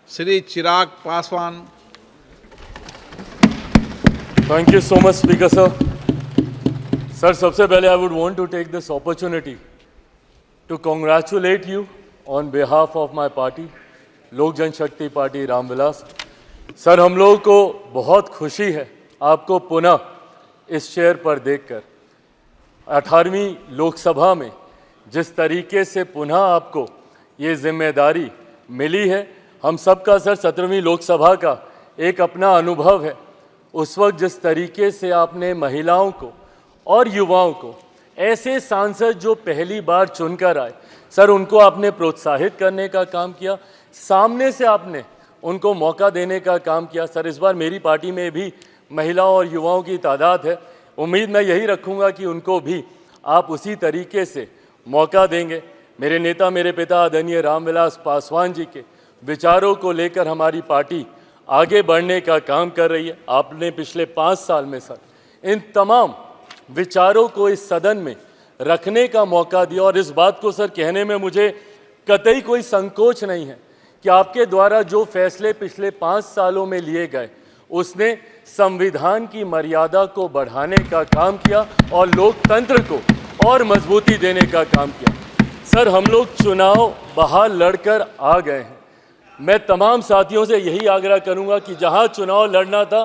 Shri Chirag Paswan. Thank you so much, Speaker sir. Sir, सबसे पहले I would want to take this opportunity to congratulate you on behalf of my party, लोक जनशक्ति party Ramvilas. Sir, हम लोगों को बहुत खुशी है आपको पुनः इस चेयर पर देखकर. 18वीं लोकसभा में जिस तरीके से पुनः आपको ये जिम्मेदारी मिली है, हम सबका सर 17वीं लोकसभा का एक अपना अनुभव है. उस वक्त जिस तरीके से आपने महिलाओं को और युवाओं को, ऐसे सांसद जो पहली बार चुनकर आए, सर उनको आपने प्रोत्साहित करने का काम किया, सामने से आपने उनको मौका देने का काम किया. सर, इस बार मेरी पार्टी में भी महिलाओं और युवाओं की तादाद है. उम्मीद मैं यही रखूंगा कि उनको भी आप उसी तरीके से मौका देंगे. मेरे नेता, मेरे पिता आदरणीय रामविलास पासवान जी के विचारों को लेकर हमारी पार्टी आगे बढ़ने का काम कर रही है. आपने पिछले 5 साल में सर इन तमाम विचारों को इस सदन में रखने का मौका दिया, और इस बात को सर कहने में मुझे कतई कोई संकोच नहीं है कि आपके द्वारा जो फैसले पिछले 5 सालों में लिए गए, उसने संविधान की मर्यादा को बढ़ाने का काम किया और लोकतंत्र को और मजबूती देने का काम किया. सर, हम लोग चुनाव बाहर लड़कर आ गए हैं. मैं तमाम साथियों से यही आग्रह करूंगा कि जहां चुनाव लड़ना था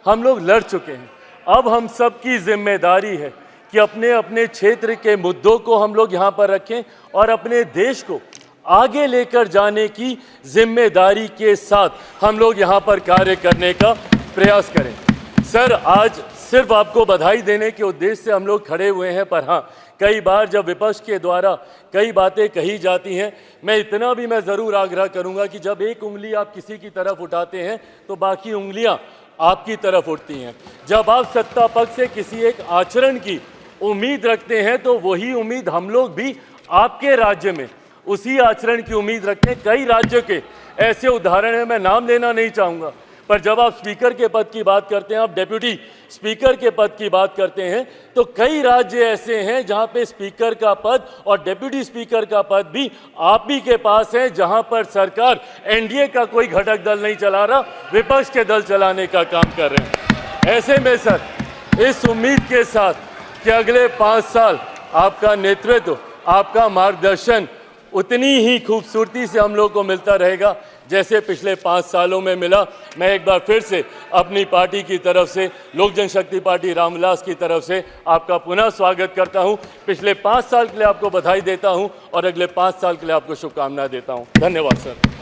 हम लोग लड़ चुके हैं. अब हम सब की जिम्मेदारी है कि अपने अपने क्षेत्र के मुद्दों को हम लोग यहाँ पर रखें और अपने देश को आगे लेकर जाने की जिम्मेदारी के साथ हम लोग यहाँ पर कार्य करने का प्रयास करें. सर, आज सिर्फ आपको बधाई देने के उद्देश्य से हम लोग खड़े हुए हैं, पर हाँ, कई बार जब विपक्ष के द्वारा कई बातें कही जाती हैं, मैं इतना भी मैं ज़रूर आग्रह करूंगा कि जब एक उंगली आप किसी की तरफ उठाते हैं तो बाकी उंगलियां आपकी तरफ उठती हैं. जब आप सत्ता पक्ष से किसी एक आचरण की उम्मीद रखते हैं तो वही उम्मीद हम लोग भी आपके राज्य में उसी आचरण की उम्मीद रखते हैं. कई राज्यों के ऐसे उदाहरण हैं, मैं नाम लेना नहीं चाहूँगा, पर जब आप स्पीकर के पद की बात करते हैं, आप डेप्यूटी स्पीकर के पद की बात करते हैं, तो कई राज्य ऐसे हैं जहां पे स्पीकर का पद और डेप्यूटी स्पीकर का पद भी आप ही के पास है, जहां पर सरकार एनडीए का कोई घटक दल नहीं चला रहा, विपक्ष के दल चलाने का काम कर रहे हैं. ऐसे में सर, इस उम्मीद के साथ कि अगले 5 साल आपका नेतृत्व, आपका मार्गदर्शन उतनी ही खूबसूरती से हम लोग को मिलता रहेगा जैसे पिछले 5 सालों में मिला. मैं एक बार फिर से अपनी पार्टी की तरफ से, लोक जनशक्ति पार्टी रामविलास की तरफ से आपका पुनः स्वागत करता हूं. पिछले 5 साल के लिए आपको बधाई देता हूं और अगले 5 साल के लिए आपको शुभकामनाएं देता हूं. धन्यवाद सर.